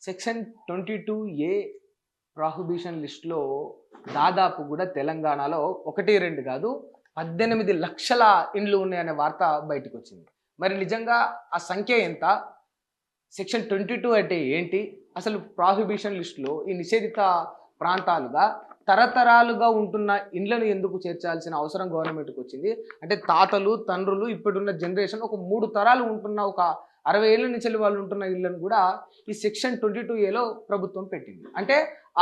Section 22A prohibition లిస్టులో దాదాపు కూడా తెలంగాణలో 1, 2 కాదు 18 లక్షల ఇండ్లు ఉన్నాయనే వార్త బయటకు వచ్చింది. మరి నిజంగా ఆ సంఖ్య ఎంత? సెక్షన్ 22 అంటే ఏంటి? అసలు ప్రాహిబిషన్ లిస్టులో ఈ నిషేధిత ప్రాంతాలుగా తరతరాలుగా ఉంటున్న ఇండ్లను ఎందుకు చేర్చాల్సిన అవసరం గవర్నమెంట్కి వచ్చింది? అంటే తాతలు తండ్రులు ఇప్పుడున్న జనరేషన్ ఒక 3 తరాలు ఉంటున్న ఒక 60 ఏళ్ళ నుంచి వాళ్ళు ఉంటున్న ఇళ్లను కూడా ఈ సెక్షన్ 22Aలో ప్రభుత్వం పెట్టింది. అంటే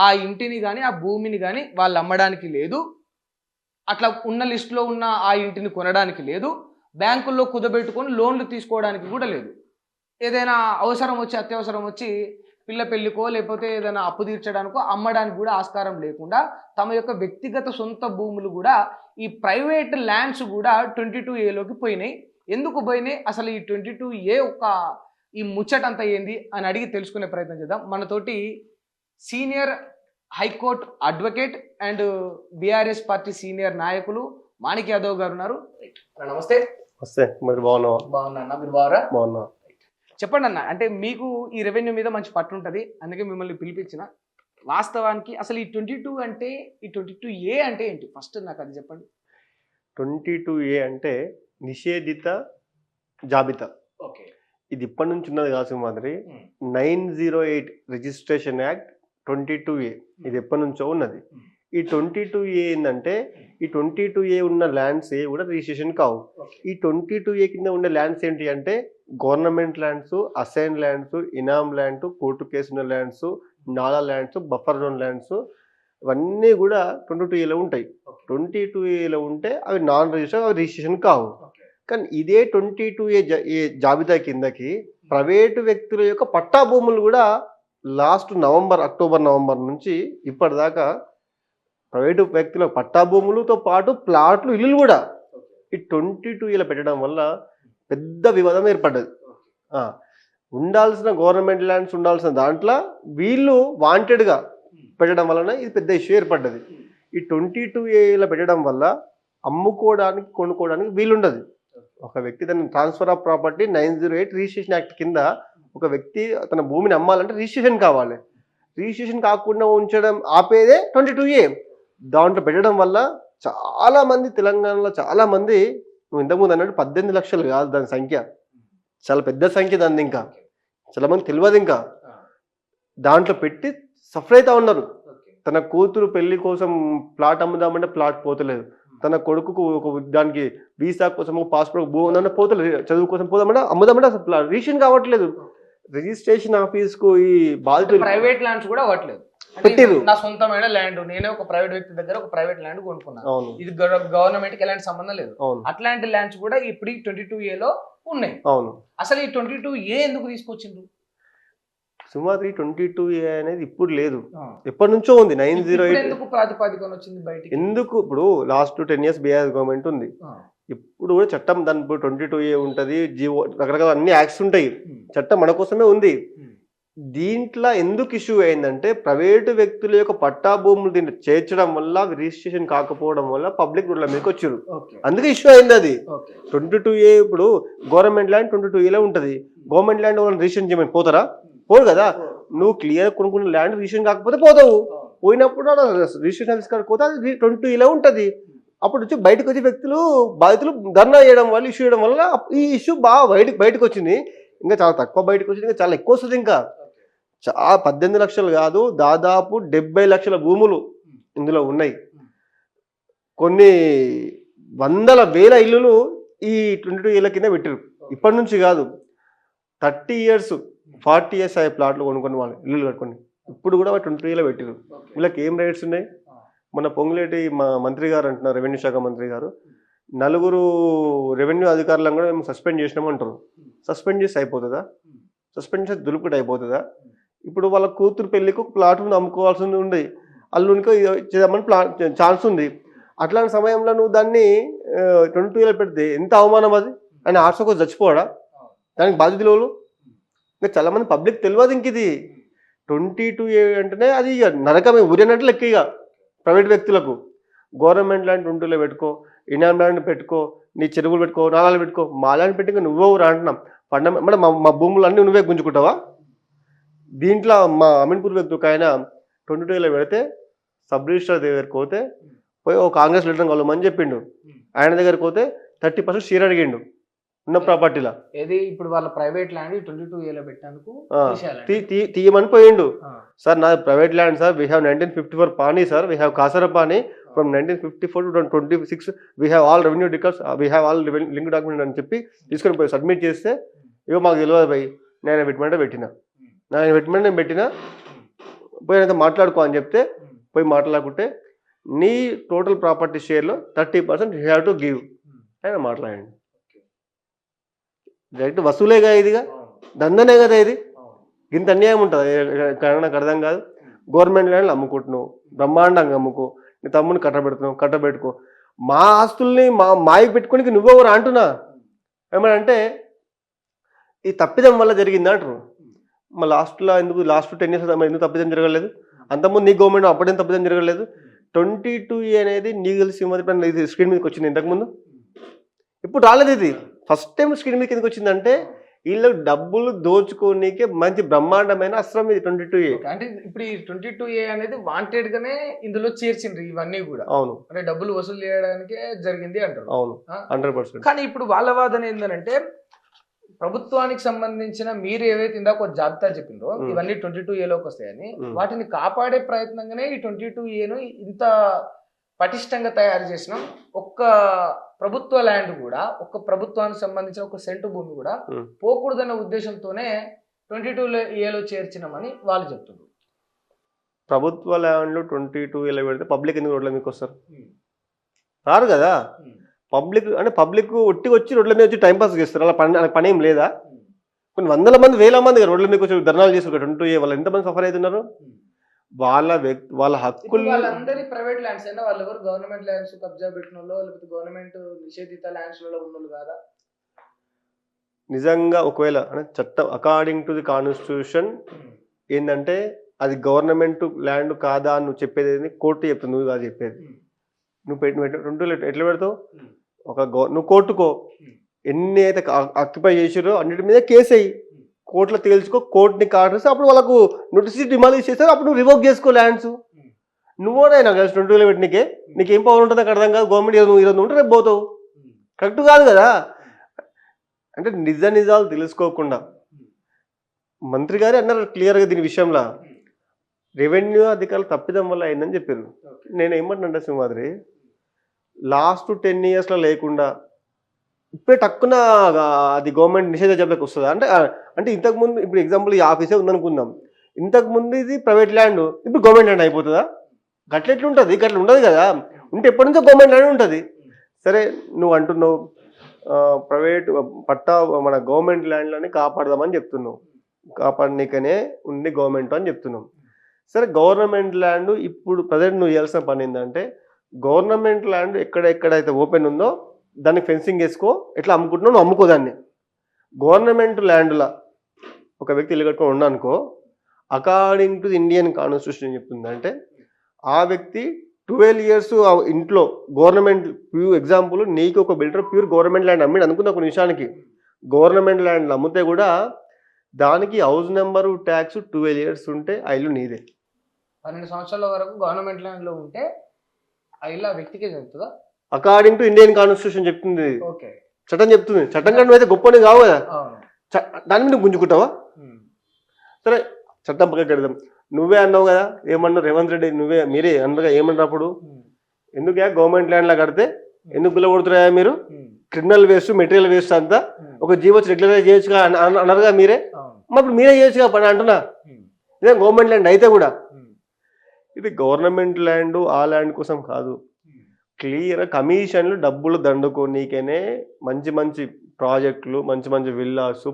ఆ ఇంటిని కానీ ఆ భూమిని కానీ వాళ్ళు అమ్మడానికి లేదు, అట్లా ఉన్న లిస్టులో ఉన్న ఆ ఇంటిని కొనడానికి లేదు, బ్యాంకుల్లో కుదబెట్టుకొని లోన్లు తీసుకోవడానికి కూడా లేదు. ఏదైనా అవసరం వచ్చి అత్యవసరం వచ్చి పిల్ల పెళ్ళికో లేకపోతే ఏదైనా అప్పు తీర్చడానికో అమ్మడానికి కూడా ఆస్కారం లేకుండా తమ యొక్క వ్యక్తిగత సొంత భూములు కూడా ఈ ప్రైవేట్ ల్యాండ్స్ కూడా 22Aలోకి పోయినాయి. ఎందుకు పోయినాయి? అసలు ఈ 22A ఈ ముచ్చటంతా ఏంది అని అడిగి తెలుసుకునే ప్రయత్నం చేద్దాం. మనతోటి senior high court advocate and BRS party senior నాయకులు మాణిక్ యాదవ్ గారు ఉన్నారు. నమస్తే. మీరు బాగున్నావా? బాగున్నా. మీరు బాగురా? బాగున్నా. చెప్పండి అన్న, అంటే మీకు ఈ రెవెన్యూ మీద మంచి పట్టు ఉంటుంది, అందుకే మిమ్మల్ని పిలిపించిన. వాస్తవానికి అసలు ఈ 22 అంటే ఈ 22A అంటే ఏంటి? ఫస్ట్ నాకు అది చెప్పండి. 22A అంటే నిషేధిత జాబితా. ఓకే. ఇది ఇప్పటి నుంచి ఉన్నది కాదు మాదిరి 908 రిజిస్ట్రేషన్ యాక్ట్ 22A ఇది ఎప్పటి నుంచో ఉన్నది. ఈ 22A ఏంటంటే ఈ 22A ఉన్న ల్యాండ్స్ కూడా రిజిస్ట్రేషన్ కావు. ఈ 22A కింద ఉండే ల్యాండ్స్ ఏంటి అంటే government lands, assign lands, inam lands, court కేసున్న lands, nala lands, buffer zone lands ఇవన్నీ కూడా 22Aలో ఉంటాయి. 22Aలో ఉంటే అవి నాన్ రిజిస్టర్, అవి రిజిస్ట్రేషన్ కావు. కానీ ఇదే 22A జాబితా కిందకి ప్రైవేటు వ్యక్తుల యొక్క పట్టా భూములు కూడా లాస్ట్ అక్టోబర్ నవంబర్ నుంచి ఇప్పటిదాకా ప్రైవేటు వ్యక్తుల పట్టా భూములతో పాటు ప్లాట్లు, ఇల్లులు కూడా ఈ 22Aలో పెట్టడం వల్ల పెద్ద వివాదం ఏర్పడ్డది. ఉండాల్సిన గవర్నమెంట్ ల్యాండ్స్ ఉండాల్సిన దాంట్లో వీళ్ళు వాంటెడ్గా పెట్టడం వలన ఇది పెద్ద ఇష్యూ ఏర్పడ్డది. ఈ 22Aలో పెట్టడం వల్ల అమ్ముకోవడానికి, కొనుక్కోవడానికి వీలుండదు. ఒక వ్యక్తి తన transfer of property 908 registration act కింద ఒక వ్యక్తి తన భూమిని అమ్మాలంటే రిజిస్ట్రేషన్ కావాలి. రిజిస్ట్రేషన్ కాకుండా ఉంచడం ఆపేదే 22A. దాంట్లో పెట్టడం వల్ల చాలామంది తెలంగాణలో చాలామంది, నువ్వు ఇంతకుముందు అన్నట్టు 18 లక్షలు కాదు దాని సంఖ్య, చాలా పెద్ద సంఖ్య దాన్ని. ఇంకా చాలామంది తెలియదు. ఇంకా దాంట్లో పెట్టి సఫర్ అవుతా ఉన్నారు. తన కూతురు పెళ్లి కోసం ప్లాట్ అమ్ముదామంటే ప్లాట్ పోతలేదు, తన కొడుకుకు దానికి వీసా కోసం పాస్పోర్ట్ భూమి ఉందంటే పోతలేదు, చదువు కోసం పోదామంటే అమ్ముదామంటే అసలు రిజిస్ట్రేషన్ కావట్లేదు. రిజిస్ట్రేషన్ ఆఫీస్కు ఈ బాధితులు ప్రైవేట్ ల్యాండ్స్ కూడా అవ్వట్లేదు. పెట్టిరు. నా సొంతమైన ల్యాండ్, నేనే ఒక ప్రైవేట్ వ్యక్తి దగ్గర ఒక ప్రైవేట్ ల్యాండ్ కొనుక్కున్నాను, ఇది గవర్నమెంట్ కి ఎలాంటి సంబంధం లేదు. అట్లాంటి ల్యాండ్స్ కూడా ఇప్పుడు ఈ 22Aలో ఉన్నాయి. అవును. అసలు ఈ 22A ఎందుకు తీసుకొచ్చిండ్రు? సుమారు 22A అనేది ఇప్పుడు లేదు, ఎప్పటి నుంచో ఉంది. 908 ఎందుకు ప్రాతిపదికన వచ్చింది బయటికి? ఎందుకు ఇప్పుడు లాస్ట్ 10 years బీఆర్ఎస్ గవర్నమెంట్ ఉంది. ఇప్పుడు కూడా చట్టం దాని 22A ఉంటుంది, జీవో రకరకాల అన్ని యాక్ట్స్ ఉంటాయి. చట్టం మన కోసమే ఉంది. దీంట్లో ఎందుకు ఇష్యూ అయిందంటే ప్రైవేటు వ్యక్తుల యొక్క పట్టా భూములు దీన్ని చేర్చడం వల్ల రిజిస్ట్రేషన్ కాకపోవడం వల్ల పబ్లిక్ రోడ్ల మీదకి వచ్చారు. అందుకే ఇష్యూ అయింది అది. 22A ఇప్పుడు గవర్నమెంట్ ల్యాండ్ 22Aలో ఉంటుంది. గవర్నమెంట్ ల్యాండ్ వాళ్ళని రిజిస్ట్రేషన్ చేయమని పోతారా? పోరు కదా. నువ్వు క్లియర్ కొనుక్కున్న ల్యాండ్ రిజిస్ట్రేషన్ కాకపోతే పోతావు. పోయినప్పుడు రిజిస్ట్రేషన్ ఆఫీస్ కాడికి పోతే అది 22Aలో ఉంటుంది. అప్పుడు వచ్చి బయటకు వచ్చే వ్యక్తులు బాధితులు ధర్నా చేయడం వల్ల, ఇష్యూ చేయడం వల్ల ఈ ఇష్యూ బాగా బయటకు వచ్చింది. ఇంకా చాలా తక్కువ బయటకు వచ్చింది, ఇంకా చాలా ఎక్కువ వస్తుంది. ఇంకా 18 లక్షలు కాదు, దాదాపు 70 లక్షల భూములు ఇందులో ఉన్నాయి. కొన్ని వందల వేల ఇల్లులు ఈ 22Aల కింద పెట్టారు. ఇప్పటి నుంచి కాదు, 30 years 40 years అయ్యే ప్లాట్లు కొనుక్కొని వాళ్ళు ఇల్లులు కట్టుకొని ఇప్పుడు కూడా 22Aలో పెట్టారు. వీళ్ళకి ఏం రైట్స్ ఉన్నాయి? మన పొంగులేటి మా మంత్రి గారు అంటున్నారు, రెవెన్యూ శాఖ మంత్రి గారు, 4 రెవెన్యూ అధికారులను కూడా మేము సస్పెండ్ చేసినామంటారు. సస్పెండ్ చేసి అయిపోతుందా? సస్పెండ్ చేసి దులుపుకుంటే అయిపోతుందా? ఇప్పుడు వాళ్ళ కూతురు పెళ్లికి ఒక ప్లాట్ ఉంది, అమ్ముకోవాల్సి ఉంది, అల్లునికి చేద్దామని ఛాన్స్ ఉంది. అట్లాంటి సమయంలో నువ్వు దాన్ని 22Aలో పెడితే ఎంత అవమానం అది. ఆయన ఆర్సోకి చచ్చిపోవడా? దానికి బాధ్యతలు. ఇంకా చాలామంది పబ్లిక్ తెలియదు. ఇంక ఇది 22A అంటేనే అది నరకమే, ఊరినట్లు లెక్క. ఇక ప్రైవేట్ వ్యక్తులకు గవర్నమెంట్ ల్యాండ్ 22Aలో పెట్టుకో, ఇనామ్ ల్యాండ్ పెట్టుకో, నీ చెరువులు పెట్టుకో, నాలాలు పెట్టుకో. మా ల్యాండ్ పెట్టి నువ్వెవరు అంటున్నాం. మా భూములు అన్నీ నువ్వే గుంజుకుంటావా? దీంట్లో మా అమీన్పూర్ వ్యక్తి ఒక ఆయన 22 పెడితే సబ్ రిజిస్టర్ దగ్గరికి పోతే పోయి ఒక కాంగ్రెస్ లీడర్ కలవమని చెప్పిండు. ఆయన దగ్గరికి పోతే 30% షేర్ అడిగిండు ఉన్న ప్రాపర్టీలో. ఏది ఇప్పుడు వాళ్ళ ప్రైవేట్ ల్యాండ్ 22A పెట్టాను తీయమని పోయిండు. సార్ నా private land sir, we have 1954 pani sir, we have Kasara pani from 1954 to 26, we have all revenue records, we have all link document అని చెప్పి తీసుకొని పోయి సబ్మిట్ చేస్తే ఇవో మాకు తెలియదు పోయి నేను పెట్టమంటే నేను పెట్టినా పోయినంత మాట్లాడుకో అని చెప్తే పోయి మాట్లాడుకుంటే నీ టోటల్ ప్రాపర్టీ షేర్లో 30% యూ హ్యావ్ టు గివ్ ఆయన మాట్లాడండి. డైరెక్ట్ వసూలేగా ఇదిగా దందనే కదా ఇది. ఇంత అన్యాయం ఉంటుంది నాకు అర్థం కాదు. గవర్నమెంట్ ల్యాండ్లు అమ్ముకుంటున్నావు, బ్రహ్మాండంగా అమ్ముకో, నీ తమ్ముని కట్టబెట్టుకో. మా ఆస్తుల్ని మాయకు పెట్టుకోనికి నువ్వెవరు అంటున్నా. ఏమనంటే ఈ తప్పిదం వల్ల జరిగింది అంటారు. మా లాస్ట్ 10 years ఎందుకు తప్పిదం జరగలేదు? అంతకుముందు నీ గవర్నమెంట్ అప్పుడేం తప్పిదం జరగలేదు. 22A అనేది నీకు తెలిసి మొదటి స్క్రీన్ మీదకి వచ్చింది ఇంతకుముందు, ఇప్పుడు రాలేదు. ఇది ఫస్ట్ టైం స్క్రీన్ మీదకి ఎందుకు వచ్చిందంటే వీళ్ళు డబ్బులు దోచుకోనీకే మంచి బ్రహ్మాండమైన అస్త్రం ఇది 22A. అంటే ఇప్పుడు ఈ 22A అనేది వాంటెడ్ గానే ఇందులో చేర్చిండ్రు ఇవన్నీ కూడా. అవును, అంటే డబ్బులు వసూలు చేయడానికే జరిగింది అంటారు. అవును 100%. కానీ ఇప్పుడు వాళ్ళ వాదన ఏంటంటే ప్రభుత్వానికి సంబంధించిన మీరు ఏవైతే ఇందాక ఒక జాబితా చెప్పిందో ఇవన్నీ 22Aలోకి వస్తాయని, వాటిని కాపాడే ప్రయత్నంగానే ఈ 22Aను ఇంత పటిష్టంగా తయారు చేసినాం. ఒక్క ప్రభుత్వ ల్యాండ్ కూడా, ఒక్క ప్రభుత్వానికి సంబంధించిన ఒక సెంటు భూమి కూడా పోకూడదన్న ఉద్దేశంతోనే 22Aలో చేర్చినామని వాళ్ళు చెప్తున్నారు. ప్రభుత్వ ల్యాండ్లు 22Aలో పెడితే పబ్లిక్ ఎందుకు రోడ్ల మీకు వస్తారు? రారు కదా. పబ్లిక్ ఒట్టిగా వచ్చి రోడ్ల మీద వచ్చి టైంపాస్ చేస్తారు. అలా పని ఏం లేదా? కొన్ని వందల మంది, వేల మంది రోడ్ల మీద వచ్చి ధర్నాలు చేస్తారు 22A వల్ల. ఎంతమంది సఫర్ అవుతున్నారు? వాళ్ళ హక్కులు వాళ్ళందరి ప్రైవేట్ ల్యాండ్స్ అయినా వాళ్ళు ఎవరు గవర్నమెంట్ ల్యాండ్స్ కబ్జా పెట్టిన వాళ్ళు లేకపోతే గవర్నమెంట్ నిషేధిత ల్యాండ్స్ లో ఉన్నోళ్ళు కాదా? నిజంగా ఒకవేళ చట్టం అకార్డింగ్ టు ది కాన్స్టిట్యూషన్ ఏంటంటే అది గవర్నమెంట్ ల్యాండ్ కాదా అని నువ్వు చెప్పేది కోర్టు చెప్తుంది, నువ్వు కాదు చెప్పేది. నువ్వు ఎట్లా పెడతావు? నువ్వు కోర్టుకో, ఎన్ని అయితే ఆక్యుపై చేసారో అన్నిటి మీద కేసు అయ్యి కోర్టులో తేల్చుకో, కోర్టుని కాటేసి అప్పుడు వాళ్ళకు నోటీస్ డిమాలిష్ చేస్తారు, అప్పుడు నువ్వు రివోక్ చేసుకో ల్యాండ్స్. నువ్వునైనా కలిసి 22 పెట్టినకే నీకేం పవర్ ఉంటుంది నాకు అర్థం కాదు. గవర్నమెంట్ ఈరోజు ఉంటే రేపు పోతావు, కరెక్ట్ కాదు కదా. అంటే నిజాలు తెలుసుకోకుండా మంత్రి గారే అన్నారు క్లియర్గా దీని విషయంలో రెవెన్యూ అధికారులు తప్పిదం వల్ల అయిందని చెప్పారు. నేను ఏమంటున్నా సింహాద్రి, లాస్ట్ 10 yearsలో లేకుండా ఇప్పుడే టక్కున అది గవర్నమెంట్ నిషేధ జాబితాకి వస్తుందా? అంటే ఇంతకుముందు ఇప్పుడు ఎగ్జాంపుల్ ఈ ఆఫీసే ఉందనుకుందాం, ఇంతకుముందు ఇది ప్రైవేట్ ల్యాండ్, ఇప్పుడు గవర్నమెంట్ ల్యాండ్ అయిపోతుందా? గట్లెట్లుంటుంది? గట్ల ఉండదు కదా. ఉంటే ఎప్పటి నుంచో గవర్నమెంట్ ల్యాండ్ ఉంటుంది. సరే నువ్వు అంటున్నావు ప్రైవేట్ మన గవర్నమెంట్ ల్యాండ్లని కాపాడదామని చెప్తున్నావు, కాపాడనీకనే ఉంది గవర్నమెంట్ అని చెప్తున్నావు. సరే గవర్నమెంట్ ల్యాండ్ ఇప్పుడు ప్రజెంట్ నువ్వు చేయాల్సిన పని ఏంటంటే గవర్నమెంట్ ల్యాండ్ ఎక్కడెక్కడైతే ఓపెన్ ఉందో దానికి ఫెన్సింగ్ వేసుకో. ఎట్లా అమ్ముకుంటున్నావు నువ్వు అమ్ముకో దాన్ని. గవర్నమెంట్ ల్యాండ్లో ఒక వ్యక్తి ఇల్లు కట్టుకొని ఉన్నానుకో, according to the Indian constitution ఏం చెప్తుందంటే ఆ వ్యక్తి 12 years ఇంట్లో గవర్నమెంట్ ఎగ్జాంపుల్ నీకు ఒక బిల్డర్ ప్యూర్ గవర్నమెంట్ ల్యాండ్ అమ్మిడు అనుకున్న ఒక నిమిషానికి, గవర్నమెంట్ ల్యాండ్ అమ్మితే కూడా దానికి హౌస్ నెంబరు ట్యాక్స్ 12 years ఉంటే ఆ ఇల్లు నీదే. 12 సంవత్సరాల వరకు గవర్నమెంట్ ల్యాండ్ లో ఉంటే ఆ ఇల్లు ఆ వ్యక్తికే చెప్తుందా? అకార్డింగ్ టు ఇండియన్ కాన్స్టిట్యూషన్ చెప్తుంది, చట్టం చెప్తుంది. చట్టం కంటే అయితే గొప్పని కావు కదా, దాని మీద గుంజుకుంటావా? సరే చట్టం పక్కకి పెడదాం. నువ్వే అన్నావు కదా, ఏమన్నావు రేవంత్ రెడ్డి, మీరే అన్నగా ఏమన్నప్పుడు ఎందుకు గవర్నమెంట్ ల్యాండ్లో కడితే ఎందుకు గుల్ల కొడుతున్నాయా మీరు? క్రిమినల్ వేస్ట్, మెటీరియల్ వేస్ట్ అంతా ఒక జీవోచ్చి రెగ్యులరైజ్ చేయొచ్చుగా అన్నారుగా మీరే. అప్పుడు మీరే చేయొచ్చుగా పని అంటున్నా. ఇదే గవర్నమెంట్ ల్యాండ్ అయితే కూడా ఇది గవర్నమెంట్ ల్యాండ్ ఆ ల్యాండ్ కోసం కాదు. క్లియర్ కమిషన్లు డబ్బులు దండుకోనీకనే మంచి మంచి ప్రాజెక్టులు, మంచి మంచి విల్లాస్,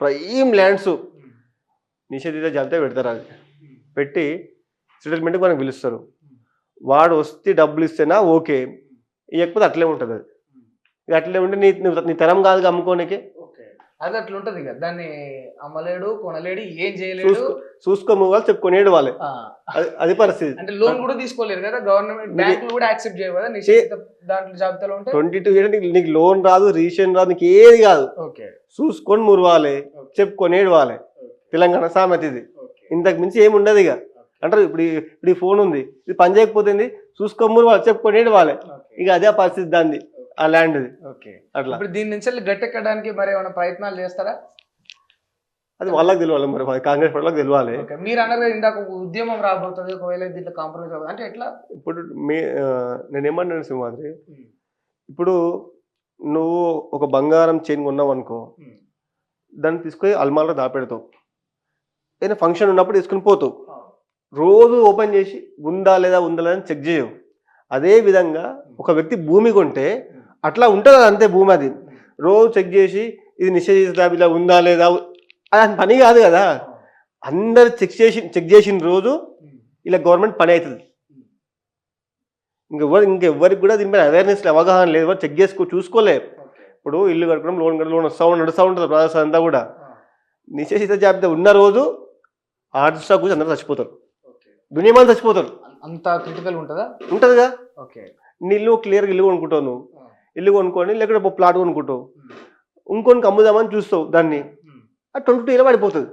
ప్రైమ్ ల్యాండ్స్ నిషేధిత జాబితా పెడతారు. అది పెట్టి సెటిల్మెంట్కి మనకు పిలుస్తారు. వాడు వస్తే డబ్బులు ఇస్తేనా ఓకే, ఇవ్వకపోతే అట్లే ఉంటుంది. అది అట్లే ఉంటే నీ తరం కాదు అమ్ముకోనికే. అది అట్లా ఉంటది కదా, దాన్ని అమ్మలేడు, కొనలేడు, ఏం చేయలేడు, చూసుకోవాలి, చెప్పుకునేడు వాళ్ళే. అది పరిస్థితి. అంటే లోన్ కూడా తీసుకోలేరు కదా, గవర్నమెంట్ బ్యాంకులు కూడా యాక్సెప్ట్ చేయవు కదా నిషేధిత దాంట్లో జాబితాలో ఉంటే. 22 నీకు లోన్ రాదు, రిజిస్ట్రేషన్ రాదు, నీకు ఏది కాదు. చూసుకొని మురవాలి, చెప్పుకునేడు వాళ్ళే. తెలంగాణ సామెత ఇది. ఇంతకు మించి ఏమి ఉండదు ఇక. అంటారు ఇప్పుడు ఈ ఫోన్ ఉంది, ఇది పని చేయకపోతుంది, చూసుకోమని వాళ్ళు చెప్పుకొని వాళ్ళే, ఇక అదే పరిస్థితి దాన్ని ఆ ల్యాండ్ అట్లా. ఇప్పుడు దీని నుంచి గట్టెక్కడానికి మరి ఏమైనా ప్రయత్నాలు చేస్తారా? అది వాళ్ళకి తెలియాలి, మరి కాంగ్రెస్ వాళ్ళకి తెలియాలి. మీరు అన్నారు ఇందాక ఉద్యమం రాబోతుంది ఒకవేళ దీంట్లో కాంప్రమైజ్ అవ్వదు అంటే ఎట్లా? ఇప్పుడు నేనేమన్నాను సింహాద్రి, ఇప్పుడు నువ్వు ఒక బంగారం చైన్ కొన్నావు అనుకో, దాన్ని తీసుకొని అల్మార్లో దాపెడతావు, ఏదైనా ఫంక్షన్ ఉన్నప్పుడు తీసుకుని పోతావు, రోజు ఓపెన్ చేసి ఉందా లేదా అని చెక్ చేయవు. అదే విధంగా ఒక వ్యక్తి భూమి కొంటే అట్లా ఉంటుంది, అంతే భూమి. అది రోజు చెక్ చేసి ఇది నిషేధిత జాబితా ఉందా లేదా, అది పని కాదు కదా. అందరు చెక్ చేసిన రోజు ఇలా గవర్నమెంట్ పని అవుతుంది. ఇంకెవ్వరికి కూడా దీని మీద అవేర్నెస్ అవగాహన లేదు, ఎవరు చెక్ చూసుకోలే. ఇప్పుడు ఇల్లు కట్టుకోవడం, లోన్ నడుస్తూ ఉంటుంది ప్రాసెస్ అంతా కూడా. నిషేధిత జాబితా ఉన్న రోజు ఆర్టిస్ట్ కూర్చొని అందరూ చచ్చిపోతారు, దునియా చచ్చిపోతారు. అంత క్రిటికల్ ఉంటుందా? ఉంటుందిగా. ఇల్లు క్లియర్గా ఇల్లు కొనుక్కుంటావు, నువ్వు ఇల్లు కొనుక్కొని లేకపోతే ప్లాట్ కొనుక్కుంటావు, ఇంకొనికి అమ్ముదామని చూస్తావు, దాన్ని అది 22 ఏళ్ళ పడిపోతుంది.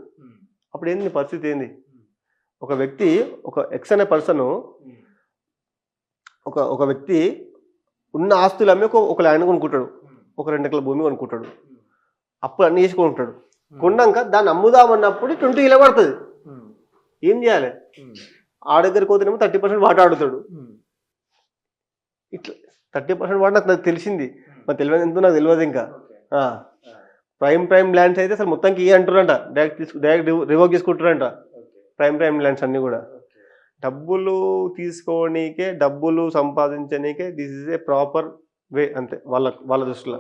అప్పుడు ఏంది పరిస్థితి ఏంది? ఒక వ్యక్తి, ఒక ఎక్స్ అనే పర్సన్, ఒక వ్యక్తి ఉన్న ఆస్తులు అమ్మి ఒక ల్యాండ్ కొనుక్కుంటాడు, ఒక 2 ఎకరాల భూమి కొనుక్కుంటాడు, అప్పుడు అన్ని వేసి కొనుక్కుంటాడు. కొన్నాక దాన్ని అమ్ముదామన్నప్పుడు 20 ఏళ్ళ పడుతుంది. ఏం చేయాలి? ఆ దగ్గరికి పోతేనేమో 30% వాటా ఆడుతాడు. ఇట్లా 30% వాటా నాకు తెలిసింది, మరి తెలియదు ఎంతో నాకు తెలియదు. ఇంకా ప్రైమ్ ల్యాండ్స్ అయితే అసలు మొత్తానికి ఏ అంటారంట, డైరెక్ట్ రివోక్ చేసుకుంటారంట. ప్రైమ్ ల్యాండ్స్ అన్ని కూడా డబ్బులు తీసుకోవడానికే, డబ్బులు సంపాదించడానికే this is a proper way, అంతే వాళ్ళ దృష్టిలో.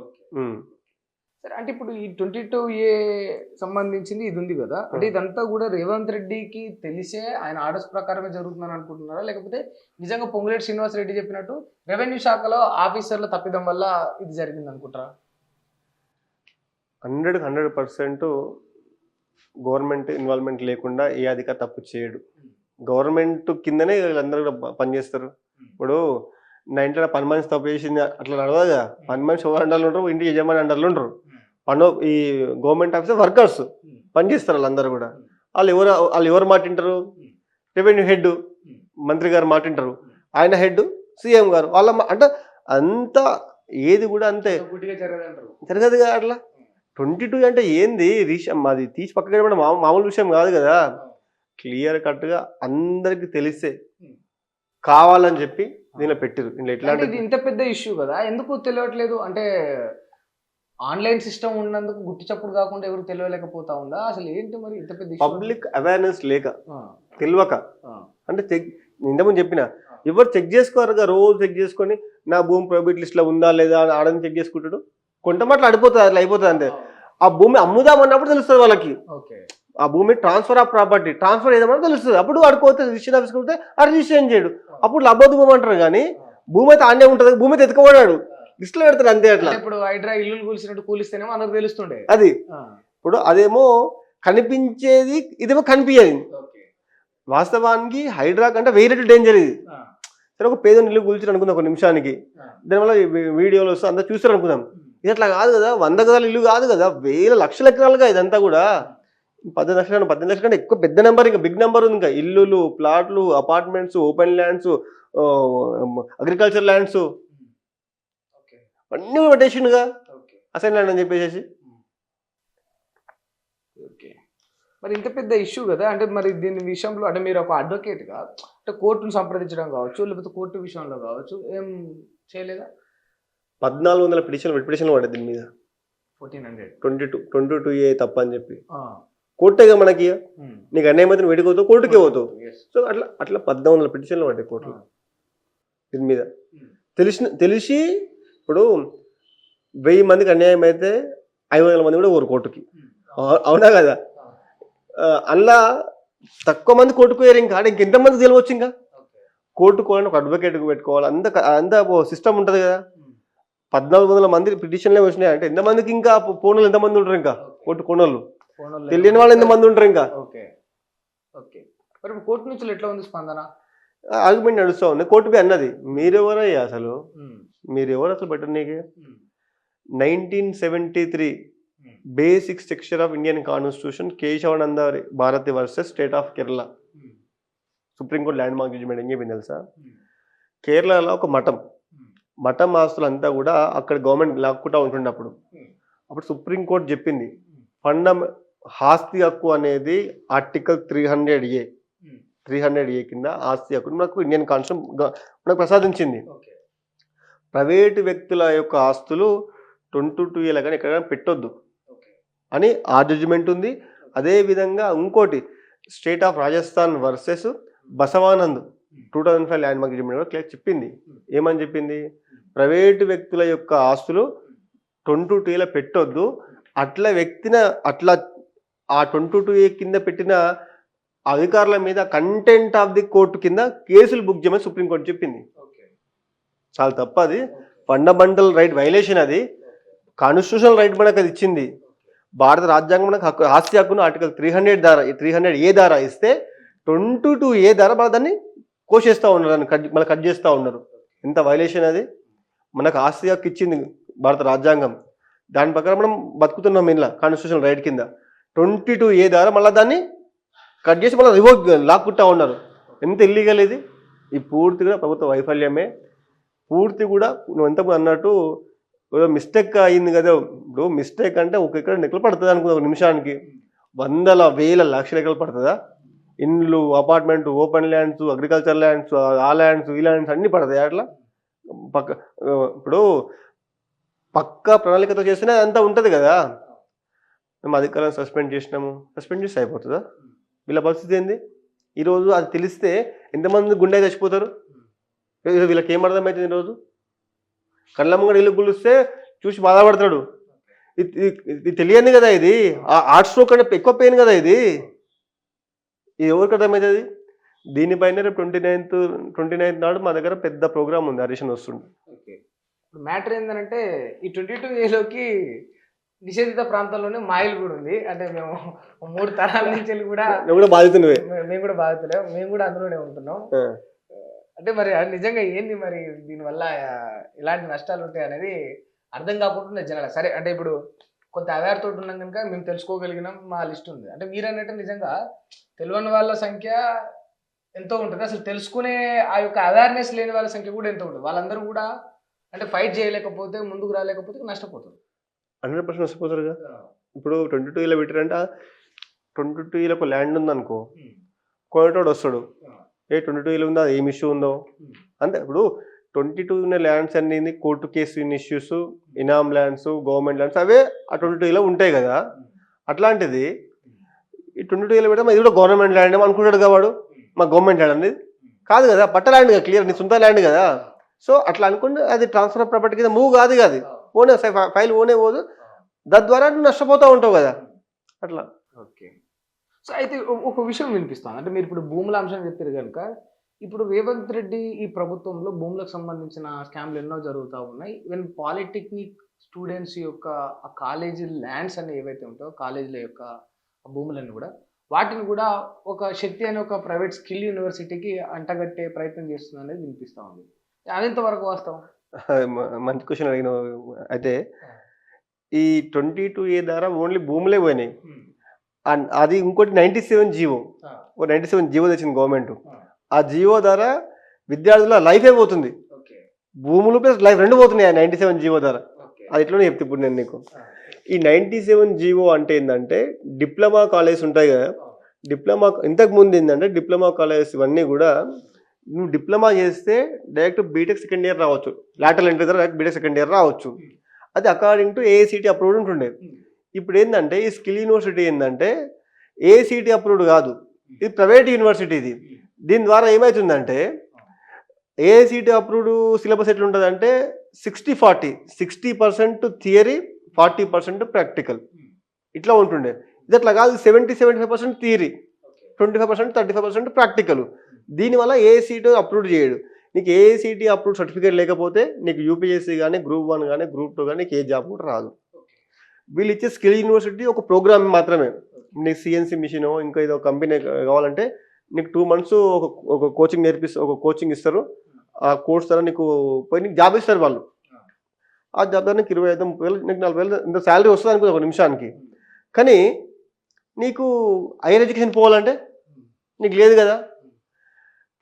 సరే, అంటే ఇప్పుడు ఈ 22A సంబంధించింది ఇది ఉంది కదా, అంటే ఇదంతా కూడా రేవంత్ రెడ్డికి తెలిసే ఆయన ఆర్డర్స్ ప్రకారమే జరుగుతుందని అనుకుంటున్నారా, లేకపోతే నిజంగా పొంగులేటి శ్రీనివాస్ రెడ్డి చెప్పినట్టు రెవెన్యూ శాఖలో ఆఫీసర్ల తప్పిదం వల్ల ఇది జరిగింది అనుకుంటారా? 100% గవర్నమెంట్ ఇన్వాల్వ్మెంట్ లేకుండా ఏ అధికారి తప్పు చేయడు. గవర్నమెంట్ కిందనే వీళ్ళందరూ పనిచేస్తారు. ఇప్పుడు నా ఇంట్లో పని మనిషి తప్పు చేసింది అట్లా నడవదుగా. పని మనిషి ఎవరు అండర్లు ఉంటారు, ఇంటి యజమాని అండర్లు ఉంటారు. ఈ గవర్నమెంట్ ఆఫీసర్ వర్కర్స్ పనిచేస్తారు వాళ్ళందరూ కూడా. వాళ్ళు ఎవరు మాట వింటారు? రెవెన్యూ హెడ్ మంత్రి గారు మాట వింటారు, ఆయన హెడ్ సీఎం గారు వాళ్ళ అంటే అంతా ఏది కూడా అంతే జరగదుగా. అట్లా 22 అంటే ఏంది విషయం, అది తీసి పక్కన మామూలు విషయం కాదు కదా. క్లియర్ కట్గా అందరికి తెలిసే కావాలని చెప్పి దీనిలో పెట్టారు. ఇది ఇంత పెద్ద ఇష్యూ కదా, ఎందుకు తెలియట్లేదు? అంటే ఆన్లైన్ సిస్టమ్ ఉన్నందుకు గుట్టి చప్పుడు కాకుండా ఎవరు తెలియలేకపోతా ఉందా? అసలు ఏంటి మరి ఇంత పెద్ద పబ్లిక్ అవేర్నెస్ లేక, తెలియక. అంటే ఇంతకుముందు చెప్పిన ఎవరు చెక్ చేసుకోరుగా, రోజు చెక్ చేసుకొని నా భూమి ప్రైవేట్ లిస్ట్ లో ఉందా లేదా అని ఆడని చెక్ చేసుకుంటాడు. కొంత మాటలు అడిపోతుంది, అట్లా అయిపోతుంది అంతే. ఆ భూమి అమ్ముదామన్నప్పుడు తెలుస్తుంది వాళ్ళకి. ఆ భూమి ట్రాన్స్ఫర్ ఆఫ్ ప్రాపర్టీ ట్రాన్స్ఫర్ ఏదమని తెలుస్తుంది. అప్పుడు అడుకోతే రిజిస్ట్రేషన్ ఆఫీస్కి వస్తే ఆ రిజిస్ట్రేషన్ చేయడు, అప్పుడు లబ్బోదు భూమి అంటారు. కానీ భూమి అయితే ఆనే ఉంటుంది, భూమి అయితే ఎత్తుకోబడాడు, లిస్టులో పెడతారు అంతే. అట్లా ఇప్పుడు హైడ్రా ఇల్లు కూల్చినట్టు కూలిస్తేనేమో అందరికి తెలుస్తుండే అది. ఇప్పుడు అదేమో కనిపించేది, ఇదేమో కనిపించేది. వాస్తవానికి హైడ్రా కంటే 1000 రెట్లు డేంజర్ ఇది. సరే, ఒక పేద ఇల్లు కూల్చారు అనుకుందాం ఒక నిమిషానికి, దానివల్ల వీడియోలు వస్తే అంతా చూస్తారు అనుకుందాం. ఇది అట్లా కాదు కదా, 100 గదాల ఇల్లు కాదు కదా, 1000 లక్షల ఎకరాలుగా ఇదంతా కూడా. 10 లక్షలు 18 లక్షల కంటే ఎక్కువ పెద్ద నెంబర్, ఇంకా బిగ్ నెంబర్ ఉంది. ఇంకా ఇల్లులు, ప్లాట్లు, apartments, open lands, agriculture lands అన్నీ పెట్టేసిండుగా అసైన్ ల్యాండ్ అని చెప్పేసి. మరి ఇంత పెద్ద ఇష్యూ కదా, అంటే మరి దీని విషయంలో అంటే మీరు ఒక అడ్వకేట్గా అంటే కోర్టును సంప్రదించడం కావచ్చు, లేకపోతే కోర్టు విషయంలో కావచ్చు, ఏం చేయలేదా? 1400 పిటిషన్లు పడ్డాయి దీని మీద. 1400 22A తప్ప అని చెప్పి కోర్టుగా మనకి నీకు అన్యాయం అయితే వెడిపోతావు, కోర్టుకే పోతావు. సో అట్లా 1400 పిటిషన్లు పడ్డాయి కోర్టులో దీని మీద. తెలిసి ఇప్పుడు 1000 మందికి అన్యాయం అయితే 500 మంది కూడా ఓరు కోర్టుకి, అవునా కదా. అలా తక్కువ మంది కోర్టుకు పోయారు, ఇంకా ఇంకెంతమంది తెలియవచ్చు. ఇంకా కోర్టుకోవాలని ఒక అడ్వకేట్కి పెట్టుకోవాలి, అంత సిస్టమ్ ఉంటుంది కదా. 1400 మంది పిటిషన్లే వచ్చినాయి అంటే ఎంతమందికి ఇంకా పోనోళ్ళు ఎంతమంది ఉంటారు, ఇంకా కోర్టు కోనోళ్ళు తెలియని వాళ్ళు ఎంతమంది ఉంటారు ఇంకా. కోర్టు నుంచి ఎట్లా ఉంది స్పందన? ఆర్గ్యుమెంట్ నడుస్తూ ఉంది. కోర్టు పోయి అన్నది, మీరెవరయ్యా అసలు, మీరెవరు అసలు బెటర్ నీకు 1973 basic structure of Indian constitution Keshavananda Bharati versus state of Kerala. Supreme court landmark judgement ఏం చెప్పింది తెలుసా? కేరళలో ఒక మఠం ఆస్తులంతా కూడా అక్కడ గవర్నమెంట్ లాక్కుంటా ఉంటున్నప్పుడు అప్పుడు సుప్రీంకోర్టు చెప్పింది ఆస్తి హక్కు అనేది ఆర్టికల్ 300A కింద ఆస్తి హక్కు మనకు ఇండియన్ కాన్స్టిట్యూషన్ మనకు ప్రసాదించింది. ప్రైవేటు వ్యక్తుల యొక్క ఆస్తులు 22A కానీ ఎక్కడైనా పెట్టొద్దు అని ఆ జడ్జిమెంట్ ఉంది. అదేవిధంగా ఇంకోటి state of Rajasthan versus Basavanand 2005 landmark judgement కూడా చెప్పింది. ఏమని చెప్పింది? ప్రైవేటు వ్యక్తుల యొక్క ఆస్తులు 22A పెట్టొద్దు, అట్లా ఆ 22A కింద పెట్టిన అధికారుల మీద కంటెంట్ ఆఫ్ ది కోర్టు కింద కేసులు బుక్ చేయమని సుప్రీంకోర్టు చెప్పింది. చాలా తప్ప, అది ఫండమెంటల్ రైట్ వైలేషన్, అది కాన్స్టిట్యూషనల్ రైట్ మనకు అది ఇచ్చింది. భారత రాజ్యాంగం మనకు ఆస్తి హక్కును ఆర్టికల్ 300A ద్వారా ఇస్తే 22A ద్వారా మన దాన్ని కోసేస్తూ ఉన్నారు, దాన్ని కట్ చేస్తూ ఉన్నారు. ఎంత వైలేషన్ అది! మనకు ఆస్తి హక్కు ఇచ్చింది భారత రాజ్యాంగం, దాని ప్రకారం మనం బతుకుతున్నాం ఇలా కాన్స్టిట్యూషనల్ రైట్ కింద. 22A ద్వారా మళ్ళీ దాన్ని కట్ చేసి మళ్ళీ లాక్కుంటా ఉన్నారు. ఎంత ఇల్లీగల్ ఇది! ఈ పూర్తి కూడా ప్రభుత్వ వైఫల్యమే. పూర్తి కూడా నువ్వు ఎంతకు అన్నట్టు మిస్టేక్ అయింది కదా. ఇప్పుడు మిస్టేక్ అంటే ఒక ఎకరం ఎకరాలు పడుతుంది అనుకుంది, ఒక నిమిషానికి 100,000 లక్షల ఎకరాలు పడుతుందా? ఇండ్లు, apartment, open lands, agriculture lands, ఆ ల్యాండ్స్, ఈ ల్యాండ్స్ అన్నీ పడతాయి అట్లా. ఇప్పుడు పక్కా ప్రణాళికతో చేస్తేనే అంతా ఉంటుంది కదా. మేము అధికారులను సస్పెండ్ చేస్తే అయిపోతుందా? వీళ్ళ పరిస్థితి ఏంది? ఈరోజు అది తెలిస్తే ఎంతమంది గుండె చచ్చిపోతారు? వీళ్ళకి ఏం అర్థమవుతుంది? ఈరోజు కళ్ళ ముంగడ ఇల్లు గులిస్తే చూసి బాధపడతాడు. ఇది తెలియదు కదా, ఇది హార్ట్ స్ట్రోక్ అంటే ఎక్కువ పెయిన్ కదా ఇది ఎవరికి అర్థమవుతుంది? దీనిపైన రేపు 29th నాడు మా దగ్గర పెద్ద ప్రోగ్రామ్ ఉంది, హరీషన్ వస్తుంది. ఇప్పుడు మ్యాటర్ ఏంటంటే ఈ 22Aలోకి నిషేధిత ప్రాంతంలోనే మాయిల్ కూడా ఉంది. అంటే మేము 3 తరాల నుంచి కూడా బాధితులే, మేము కూడా బాధితులే, మేము కూడా అందులోనే ఉంటున్నాం. అంటే మరి అది నిజంగా ఏంది, మరి దీనివల్ల ఎలాంటి నష్టాలు ఉంటాయి అనేది అర్థం కాకుండా జనాలు. సరే అంటే ఇప్పుడు కొంత అవేర్ తోటి ఉన్నాం కనుక మేము తెలుసుకోగలిగినాం, మా లిస్ట్ ఉంది. అంటే మీరు అన్నట్టు నిజంగా తెలియని వాళ్ళ సంఖ్య ఎంతో ఉంటుంది, అసలు తెలుసుకునే ఆ యొక్క అవేర్నెస్ లేని వాళ్ళ సంఖ్య కూడా ఎంతో ఉంటుంది. వాళ్ళందరూ కూడా అంటే ఫైట్ చేయలేకపోతే, ముందుకు రాలేకపోతే నష్టపోతారు. 100% నష్టపోతారు కదా. ఇప్పుడు 22A పెట్టారంటే 22A ఒక ల్యాండ్ ఉందనుకో, కొనేటోడు వస్తాడు, 22A ఉందా, ఏం ఇష్యూ ఉందో అంతే. ఇప్పుడు 22 ఉన్న ల్యాండ్స్ అన్ని కోర్టు కేసు ఇష్యూస్, ఇనామ్ ల్యాండ్స్, గవర్నమెంట్ ల్యాండ్స్ అవే ఆ 22A ఉంటాయి కదా. అట్లాంటిది ఈ 22A పెడితే ఇది కూడా గవర్నమెంట్ ల్యాండ్ ఏమో అనుకుంటాడు కదా వాడు, మా గవర్నమెంట్ ల్యాండ్ అనేది కాదు కదా, పట్ట ల్యాండ్ కదా, క్లియర్ నీ సొంత ల్యాండ్ కదా. సో అట్లా అనుకుంటే అది ట్రాన్స్ఫర్ ఆఫ్ ప్రాపర్టీ కింద మూవ్ కాదు కదా, ఓనే ఫైల్ ఓనే పోదు, తద్వారా నువ్వు నష్టపోతూ ఉంటావు కదా అట్లా. ఓకే. సో అయితే ఒక విషయం వినిపిస్తాను, అంటే మీరు ఇప్పుడు భూముల అంశం చెప్పారు కనుక, ఇప్పుడు రేవంత్ రెడ్డి ఈ ప్రభుత్వంలో భూములకు సంబంధించిన స్కామ్లు ఎన్నో జరుగుతూ ఉన్నాయి. ఈవెన్ పాలిటెక్నిక్ స్టూడెంట్స్ యొక్క ఆ కాలేజీ ల్యాండ్స్ అన్ని ఏవైతే ఉంటాయో, కాలేజీల యొక్క భూములన్నీ కూడా, వాటిని కూడా ఒక శక్తి అనే ఒక ప్రైవేట్ స్కిల్ యూనివర్సిటీకి అంటగట్టే ప్రయత్నం చేస్తుంది అనేది వినిపిస్తూ ఉంది. అది ఎంతవరకు వాస్తవం? మంచి క్వశ్చన్ అడిగిన. అయితే ఈ 22A ద్వారా ఓన్లీ భూములే పోయినాయి. అది ఇంకోటి 97 జీవో తెచ్చింది గవర్నమెంట్. ఆ జీవో ద్వారా విద్యార్థుల లైఫే పోతుంది, భూములు ప్లస్ లైఫ్ రెండు పోతున్నాయి 97 జీవో ద్వారా. అది ఎట్లా చెప్తే ఇప్పుడు నేను నీకు. ఈ 97 జీవో అంటే ఏంటంటే, డిప్లొమా కాలేజ్ ఉంటాయి కదా, డిప్లొమా ఇంతకు ముందు ఏంటంటే డిప్లొమా కాలేజెస్ ఇవన్నీ కూడా నువ్వు డిప్లొమా చేస్తే డైరెక్ట్ బీటెక్ సెకండ్ ఇయర్ రావచ్చు, లాటరల్ ఎంట్రీ ద్వారా డైరెక్ట్ బీటెక్ సెకండ్ ఇయర్ రావచ్చు. అది అకార్డింగ్ టు ఏఐసిటీ అప్రూవ్డ్ ఉంటుండే. ఇప్పుడు ఏంటంటే ఈ స్కిల్ యూనివర్సిటీ ఏంటంటే ఏఐసిటీ అప్రూవ్డ్ కాదు, ఇది ప్రైవేట్ యూనివర్సిటీ. ఇది దీని ద్వారా ఏమవుతుందంటే ఏఐసిటీ అప్రూవ్డ్ సిలబస్ ఎట్లుంటుందంటే 60-40, 60% థియరీ, 40% ప్రాక్టికల్ ఇట్లా ఉంటుండే. ఇది అట్లా కాదు, 70-75% థియరీ, 25%, 35% ప్రాక్టికల్. దీనివల్ల ఏఐసిటీ అప్రూవ్డ్ చేయడు. నీకు ఏఐసిటీ అప్రూవ్డ్ సర్టిఫికేట్ లేకపోతే నీకు యూపీఎస్సీ కానీ, Group 1 కానీ, Group 2 కానీ నీకు ఏ జాబ్ కూడా రాదు. వీళ్ళు ఇచ్చే స్కిల్ యూనివర్సిటీ ఒక ప్రోగ్రామ్ మాత్రమే. నీకు సిఎన్సి మిషన్ ఇంకా ఏదో కంపెనీ కావాలంటే నీకు 2 months ఒక కోచింగ్ ఒక కోచింగ్ ఇస్తారు. ఆ కోర్స్ ద్వారా నీకు పోయి నీకు జాబ్ ఇస్తారు వాళ్ళు. ఆ జాబ్ ద్వారా నీకు 25,000 30,000 నీకు 40,000 ఇంత శాలరీ వస్తుంది అనుకో ఒక నిమిషానికి. కానీ నీకు హైయర్ ఎడ్యుకేషన్ పోవాలంటే నీకు లేదు కదా.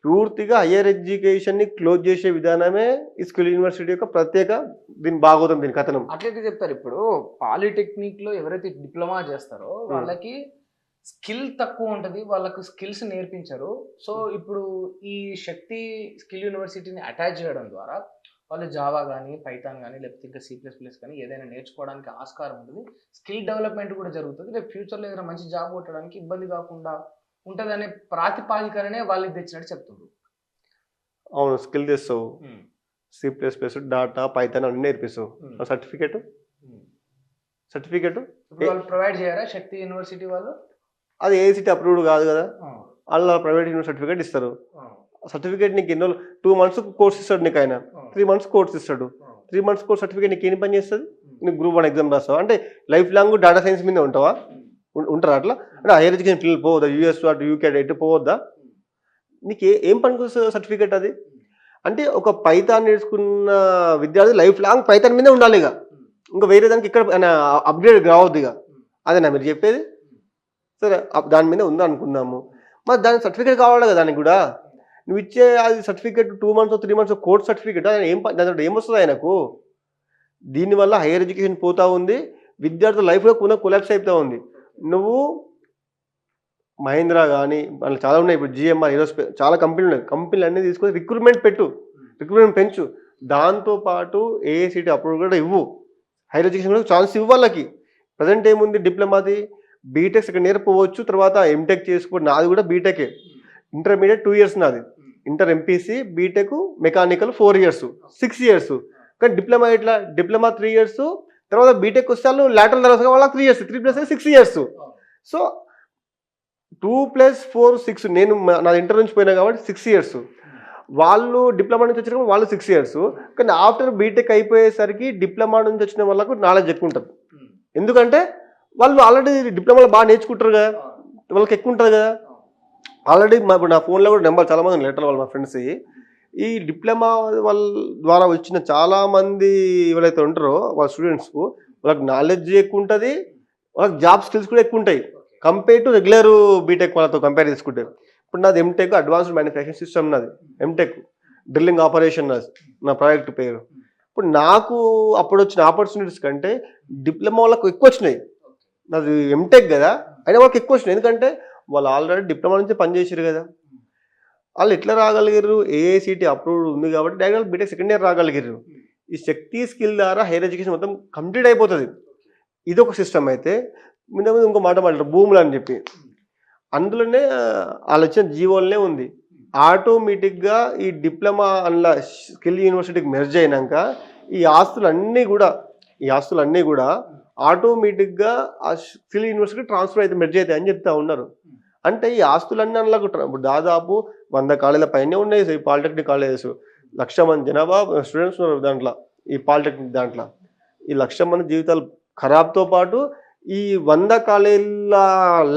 పూర్తిగా హయ్యర్ ఎడ్యుకేషన్ని క్లోజ్ చేసే విధానమే ఈ స్కిల్ యూనివర్సిటీ యొక్క ప్రత్యేక దీని భాగవతం, దీని కథనం. అట్లయితే చెప్తారు. ఇప్పుడు పాలిటెక్నిక్ లో ఎవరైతే డిప్లొమా చేస్తారో వాళ్ళకి స్కిల్ తక్కువ ఉంటుంది, వాళ్ళకు స్కిల్స్ నేర్పించరు. సో ఇప్పుడు ఈ శక్తి స్కిల్ యూనివర్సిటీని అటాచ్ చేయడం ద్వారా వాళ్ళు జావా కానీ పైథాన్ కానీ లేకపోతే ఇంకా C++ కానీ ఏదైనా నేర్చుకోవడానికి ఆస్కారం ఉంటుంది, స్కిల్ డెవలప్మెంట్ కూడా జరుగుతుంది. రేపు ఫ్యూచర్లో ఏదైనా మంచి జాబ్ కొట్టడానికి ఇబ్బంది కాకుండా ఉంటుంది అనే ప్రాతిపాదికనే వాళ్ళు ఇది తెచ్చినట్టు చెప్తున్నారు. అవును, స్కిల్ తెస్తావు, C++, డాటా, పైథాన్ అన్ని నేర్పిస్తావు. సర్టిఫికేట్ వాళ్ళు ప్రొవైడ్ చేయరా శక్తి యూనివర్సిటీ వాళ్ళు? అది ఏఐసిటి అప్రూవ్డ్ కాదు కదా, వాళ్ళు ప్రైవేట్ యూనివర్సిటీ సర్టిఫికేట్ ఇస్తారు. సర్టిఫికేట్ నీకు ఎన్నో 2 months కోర్స్ ఇస్తాడు, నీకు ఆయన 3 months కోర్స్ ఇస్తాడు. 3 months కోర్స్ సర్టిఫికేట్ నీకు ఏం పని చేస్తుంది? నీకు Group 1 ఎగ్జామ్ రాస్తావు అంటే లైఫ్ లాంగ్ డేటా సైన్స్ మీద ఉంటావా? ఉంటారా అట్లా? అంటే హైయర్ ఎడ్యుకేషన్ పిల్లలు పోవద్దా? US అటు UK ఎటు పోవద్దా? నీకు ఏం పనికి సర్టిఫికేట్ అది? అంటే ఒక పైథాన్ నేర్చుకున్న విద్యార్థి లైఫ్ లాంగ్ పైథాన్ మీదే ఉండాలి, ఇక ఇంకా వేరే దానికి ఇక్కడ అప్గ్రేడ్ రావద్దు ఇక. అదేనా మీరు చెప్పేది? సరే, దాని మీద ఉందా అనుకుందాము, మరి దానికి సర్టిఫికేట్ కావాలి కదా. దానికి కూడా నువ్వు ఇచ్చే అది certificate 2 months 3 months course certificate దాంట్లో ఏమొస్తుంది ఆయనకు? దీనివల్ల హైయర్ ఎడ్యుకేషన్ పోతా ఉంది, విద్యార్థుల లైఫ్లో కొలాప్స్ అయిపోతూ ఉంది. నువ్వు మహీంద్రా కానీ వాళ్ళు చాలా ఉన్నాయి, ఇప్పుడు GMR, ఏరోస్పేస్ చాలా కంపెనీలు ఉన్నాయి. కంపెనీలు అన్నీ తీసుకొని రిక్రూట్మెంట్ పెంచు. దాంతోపాటు ఏఐసిటి అప్రూవ్ కూడా ఇవ్వు. హైయర్ ఎడ్యుకేషన్ కూడా ఛాన్స్ ఇవ్వు వాళ్ళకి. ప్రజెంట్ ఏముంది, డిప్లొమాది బీటెక్ సెకండ్ ఇయర్ పోవచ్చు, తర్వాత ఎంటెక్ చేసుకో. నాది కూడా బీటెకే, ఇంటర్మీడియట్ 2 years నాది, inter MPC, BTech mechanical 4 years 6 years. కానీ డిప్లొమా ఇట్లా డిప్లొమా 3 years, తర్వాత బీటెక్ వస్తే వాళ్ళు లాటరల్ తర్వాత వాళ్ళకి 3 years, 3 + 6 years. సో 2 + 4 6, నేను నా ఇంటర్ నుంచి పోయినా కాబట్టి 6 years. వాళ్ళు డిప్లొమా నుంచి వచ్చినప్పుడు వాళ్ళు 6 years. కానీ ఆఫ్టర్ బీటెక్ అయిపోయేసరికి డిప్లొమా నుంచి వచ్చిన వాళ్ళకు నాలెడ్జ్ ఎక్కువ ఉంటుంది. ఎందుకంటే వాళ్ళు ఆల్రెడీ డిప్లొమాలో బాగా నేర్చుకుంటారు కదా, వాళ్ళకి ఎక్కువ ఉంటుంది కదా. ఆల్రెడీ ఇప్పుడు నా ఫోన్లో కూడా నెంబర్ చాలామంది లెటర్ వాళ్ళు మా ఫ్రెండ్స్, ఈ డిప్లొమా వాళ్ళ ద్వారా వచ్చిన చాలామంది ఎవరైతే ఉంటారో వాళ్ళ స్టూడెంట్స్కు వాళ్ళకి నాలెడ్జ్ ఎక్కువ ఉంటుంది, వాళ్ళకి జాబ్ స్కిల్స్ కూడా ఎక్కువ ఉంటాయి కంపేర్ టు రెగ్యులర్ బీటెక్ వాళ్ళతో కంపేర్ చేసుకుంటే. ఇప్పుడు నాది ఎంటెక్ అడ్వాన్స్డ్ మ్యానుఫ్యాక్చరింగ్ సిస్టమ్, నాది ఎంటెక్ డ్రిల్లింగ్ ఆపరేషన్, నా ప్రాజెక్ట్ పేరు. ఇప్పుడు నాకు అప్పుడు వచ్చిన ఆపర్చునిటీస్ కంటే డిప్లొమా వాళ్ళకు ఎక్కువ వచ్చినాయి. నాది ఎంటెక్ కదా, అయినా వాళ్ళకి ఎక్కువ వచ్చినాయి. ఎందుకంటే వాళ్ళు ఆల్రెడీ డిప్లొమా నుంచి పనిచేసారు కదా. వాళ్ళు ఎట్లా రాగలిగారు? ఏఐసిటి అప్రూవ్డ్ ఉంది కాబట్టి డైరెక్ట్ బీటెక్ సెకండ్ ఇయర్ రాగలిగారు. ఈ శక్తి స్కిల్ ద్వారా హైయర్ ఎడ్యుకేషన్ మొత్తం కంప్లీట్ అయిపోతుంది. ఇది ఒక సిస్టమ్. అయితే మీద ఇంకో మాట మాట్లాడారు భూములు అని చెప్పి, అందులోనే వాళ్ళు వచ్చిన జీవోలనే ఉంది. ఆటోమేటిక్గా ఈ డిప్లొమా అన్న స్కిల్ యూనివర్సిటీకి మెర్జ్ అయినాక ఈ ఆస్తులన్నీ కూడా ఆటోమేటిక్గా ఆ స్కిల్ యూనివర్సిటీ ట్రాన్స్ఫర్ అయితే మెర్జ్ అవుతాయి అని చెప్తా ఉన్నారు. అంటే ఈ ఆస్తులన్నీ అందులో ఇప్పుడు దాదాపు 100 కాలేజీల పైనే ఉన్నాయి ఈ పాలిటెక్నిక్ కాలేజెస్. 1,00,000 మంది జనాభా స్టూడెంట్స్ ఉన్నారు దాంట్లో, ఈ పాలిటెక్నిక్ దాంట్లో. ఈ 1,00,000 మంది జీవితాలు ఖరాబ్తో పాటు ఈ 100 కాలేజీల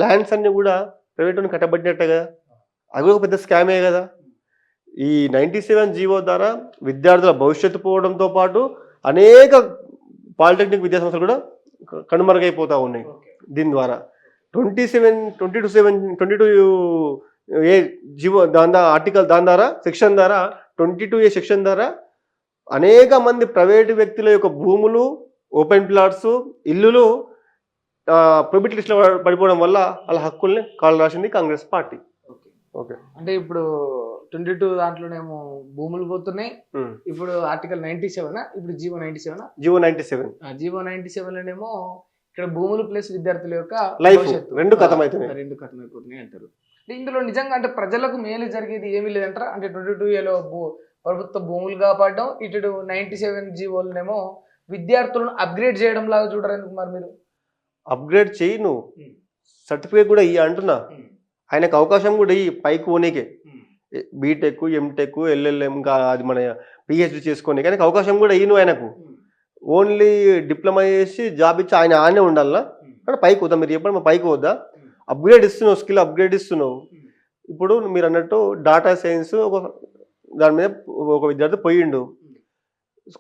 ల్యాండ్స్ అన్నీ కూడా ప్రైవేట్ కట్టబడినట్టే కదా, అది కూడా ఒక పెద్ద స్కామే కదా. ఈ 97 జీవో ద్వారా విద్యార్థుల భవిష్యత్తు పోవడంతో పాటు అనేక పాలిటెక్నిక్ విద్యాసంస్థలు కూడా కనుమరుగైపోతూ ఉన్నాయి దీని ద్వారా. 22A జీవో ఆర్టికల్ దాని ద్వారా సెక్షన్ ద్వారా 22A సెక్షన్ ద్వారా అనేక మంది ప్రైవేటు వ్యక్తుల యొక్క భూములు, ఓపెన్ ప్లాట్స్, ఇల్లులు ప్రైవేట్ లిస్టులో పడిపోవడం వల్ల వాళ్ళ హక్కుల్ని కాలు రాసింది కాంగ్రెస్ పార్టీ. ఓకే, అంటే ఇప్పుడు 22 దాంట్లోనేమో భూములు పోతున్నాయి. ఇప్పుడు ఆర్టికల్ 97, ఇప్పుడు జీవో 97లోనేమో ఇక్కడ భూములు ప్లస్ విద్యార్థుల యొక్క లైఫ్ రెండు కథమైపోతున్నాయి అంటారు. ఇందులో నిజంగా అంటే ప్రజలకు మేలు జరిగేది ఏమీ లేదంటారా? అంటే 22Aలో ప్రభుత్వ భూములు కాపాడడం, ఇటు 97 జీవోలనేమో విద్యార్థులను అప్గ్రేడ్ చేయడం లాగా చూడరు ఎందుకు మరి మీరు? అప్గ్రేడ్ చేయి, నువ్వు సర్టిఫికేట్ కూడా ఇయ్య అంటున్నా. ఆయనకు అవకాశం కూడా ఇయ్యి పైకి పోనీకే. బీటెక్, ఎంటెక్, LLM, ఇంకా అది మన PhD చేసుకోని కానీ అవకాశం కూడా ఇయ్యి నువ్వు ఆయనకు. ఓన్లీ డిప్లొమా చేసి జాబ్ ఇచ్చి ఆయనే ఉండాలా? కానీ పైకి వద్దా? మీరు చెప్పండి, పైకి వద్దా? అప్గ్రేడ్ ఇస్తున్నావు, స్కిల్ అప్గ్రేడ్ ఇస్తున్నావు. ఇప్పుడు మీరు అన్నట్టు డాటా సైన్స్ దాని మీద ఒక విద్యార్థి పోయిండు,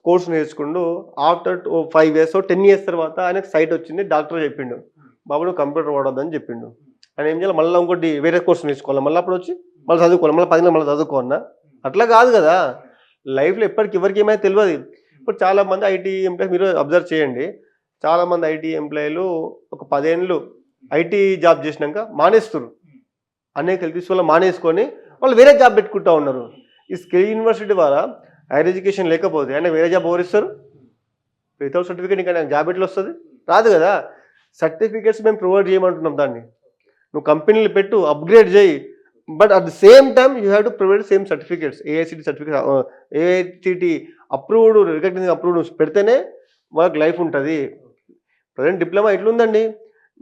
కోర్స్ నేర్చుకుంటూ ఆఫ్టర్ 5 years 10 years తర్వాత ఆయనకు సైట్ వచ్చింది. డాక్టర్ చెప్పిండు, బాబు నువ్వు కంప్యూటర్ వాడొద్దని చెప్పిండు. ఆయన ఏం చేయాలి, మళ్ళీ ఇంకోటి వేరే కోర్స్ నేర్చుకోవాలి, మళ్ళీ అప్పుడు వచ్చి మళ్ళీ చదువుకోవాలి, మళ్ళీ 10 మళ్ళీ చదువుకోవాలన్నా? అట్లా కాదు కదా. లైఫ్లో ఎప్పటికి ఎవరికి ఏమైనా తెలియదు. ఇప్పుడు చాలామంది ఐటీ ఎంప్లాయీస్ మీరు అబ్జర్వ్ చేయండి, చాలామంది ఐటీ ఎంప్లాయీలు ఒక 10 ఏళ్ళు ఐటీ జాబ్ చేసినాక మానేస్తారు. అనేక హెల్త్ ఇష్యూస్ వల్ల మానేసుకొని వాళ్ళు వేరే జాబ్ పెట్టుకుంటూ ఉన్నారు. ఈ స్కిల్ యూనివర్సిటీ ద్వారా హైయర్ ఎడ్యుకేషన్ లేకపోతే ఆయన వేరే జాబ్ ఎవరిస్తారు? వితౌట్ సర్టిఫికేట్ ఇంకా జాబ్ ఎట్లా వస్తుంది? రాదు కదా. సర్టిఫికేట్స్ మేము ప్రొవైడ్ చేయమంటున్నాం. దాన్ని నువ్వు కంపెనీలు పెట్టు, అప్గ్రేడ్ చేయి, but at the same time you have to provide same certificates. AICT certificate, AICT approved, recognise approved పెడితేనే వాళ్ళకి లైఫ్ ఉంటుంది. ప్రజెంట్ డిప్లొమా ఎట్లుందండి,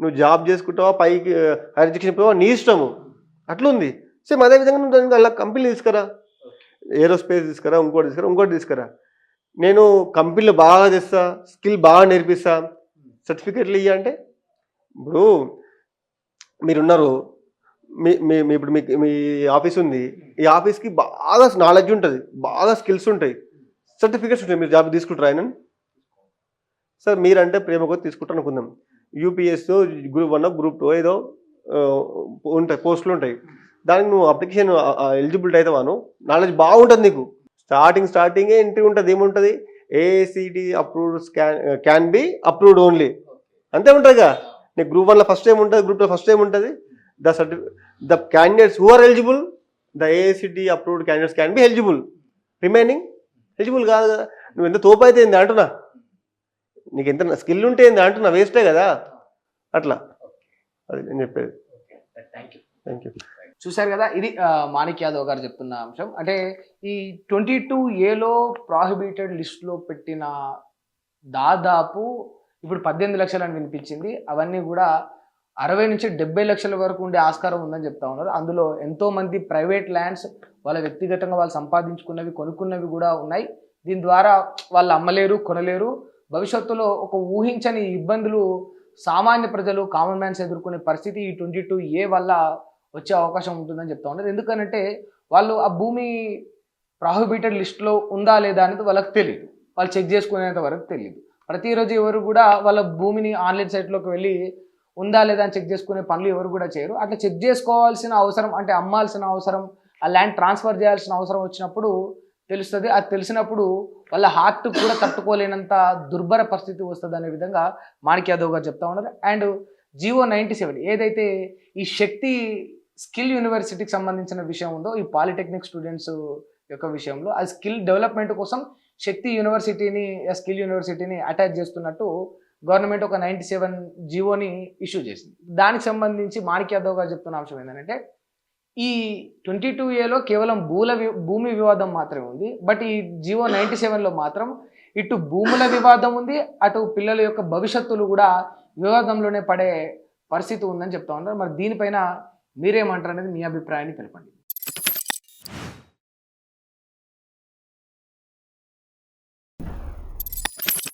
నువ్వు జాబ్ చేసుకుంటావా, పైకి హైయర్ ఎడ్యుకేషన్ పోవా, నీ ఇష్టము అట్లుంది. సేమ్ అదేవిధంగా నువ్వు దానికి అలా కంపెనీ తీసుకురా, ఏరోస్పేస్ తీసుకురా, ఇంకోటి తీసుకురా. నేను కంపెనీలు బాగా తెస్తా, స్కిల్ బాగా నేర్పిస్తా, సర్టిఫికేట్లు ఇవ్వ అంటే, ఇప్పుడు మీరున్నారు, ఇప్పుడు మీ ఆఫీస్ ఉంది, ఈ ఆఫీస్కి బాగా నాలెడ్జ్ ఉంటుంది, బాగా స్కిల్స్ ఉంటాయి, సర్టిఫికేట్స్ ఉంటాయి, మీరు జాబ్ తీసుకుంటారా ఆయన? సార్ మీరంటే ప్రేమ కొద్ది తీసుకుంటారు అనుకుందాం, యూపీఎస్ గ్రూప్ 1 గ్రూప్ 2 ఏదో ఉంటాయి, పోస్టులు ఉంటాయి, దానికి నువ్వు అప్లికేషన్ ఎలిజిబిలిటీ అవుతావాను, నాలెడ్జ్ బాగుంటుంది నీకు. స్టార్టింగే ఎంట్రీ ఉంటుంది, ఏముంటుంది, AICT approved can be approved only, అంతే ఉంటుందిగా. నీకు గ్రూప్ 1లో ఫస్ట్ టైం ఉంటుంది, గ్రూప్ 2 ఫస్ట్ టైం ఉంటుంది. The candidates who are eligible, the AICT approved candidates can be eligible, remaining eligible కాదు కదా. నువ్వు ఎంత తోపు అయితే ఏంది అంటున్నా, నీకు ఎంత స్కిల్ ఉంటే ఏంది అంటున్నా, వేస్టే కదా. అట్లా అది నేను చెప్పేది. Thank you. చూశారు కదా, ఇది మాణిక్ యాదవ్ గారు చెప్తున్న అంశం. అంటే ఈ 22A ప్రాహిబిటెడ్ లిస్ట్లో పెట్టిన దాదాపు ఇప్పుడు 18 లక్షలు అని వినిపించింది. అవన్నీ కూడా 60 నుంచి 70 లక్షల వరకు ఉండే ఆస్కారం ఉందని చెప్తా ఉన్నారు. అందులో ఎంతోమంది ప్రైవేట్ ల్యాండ్స్ వాళ్ళ వ్యక్తిగతంగా వాళ్ళు సంపాదించుకున్నవి, కొనుక్కున్నవి కూడా ఉన్నాయి. దీని ద్వారా వాళ్ళు అమ్మలేరు, కొనలేరు. భవిష్యత్తులో ఒక ఊహించని ఇబ్బందులు సామాన్య ప్రజలు, కామన్ మ్యాన్స్ ఎదుర్కొనే పరిస్థితి ఈ 22A వల్ల వచ్చే అవకాశం ఉంటుందని చెప్తా ఉన్నారు. ఎందుకనంటే వాళ్ళు ఆ భూమి ప్రాహిబిటెడ్ లిస్ట్లో ఉందా లేదా అనేది వాళ్ళకి తెలియదు, వాళ్ళు చెక్ చేసుకునేంత వరకు తెలియదు. ప్రతిరోజు ఎవరు కూడా వాళ్ళ భూమిని ఆన్లైన్ సైట్లోకి వెళ్ళి ఉందా లేదా అని చెక్ చేసుకునే పనులు ఎవరు కూడా చేయరు. అట్లా చెక్ చేసుకోవాల్సిన అవసరం, అంటే అమ్మాల్సిన అవసరం, ఆ ల్యాండ్ ట్రాన్స్ఫర్ చేయాల్సిన అవసరం వచ్చినప్పుడు తెలుస్తుంది. అది తెలిసినప్పుడు వాళ్ళ హార్ట్ కూడా తట్టుకోలేనంత దుర్భర పరిస్థితి వస్తుంది అనే విధంగా మాణిక్ యాదవ్ గారు చెప్తా ఉన్నారు. అండ్ GO 97 ఏదైతే ఈ శక్తి స్కిల్ యూనివర్సిటీకి సంబంధించిన విషయం ఉందో, ఈ పాలిటెక్నిక్ స్టూడెంట్స్ యొక్క విషయంలో ఆ స్కిల్ డెవలప్మెంట్ కోసం శక్తి యూనివర్సిటీని, స్కిల్ యూనివర్సిటీని అటాచ్ చేస్తున్నట్టు గవర్నమెంట్ ఒక 97 జీవోని ఇష్యూ చేసింది. దానికి సంబంధించి మాణిక్ యాదవ్ గారు చెప్తున్న అంశం ఏంటంటే, ఈ 22A కేవలం భూమి వివాదం మాత్రమే ఉంది. బట్ ఈ GO 97లో మాత్రం ఇటు భూముల వివాదం ఉంది, అటు పిల్లల యొక్క భవిష్యత్తులు కూడా వివాదంలోనే పడే పరిస్థితి ఉందని చెప్తా ఉన్నారు. మరి దీనిపైన మీరేమంటారు అనేది మీ అభిప్రాయాన్ని తెలపండి.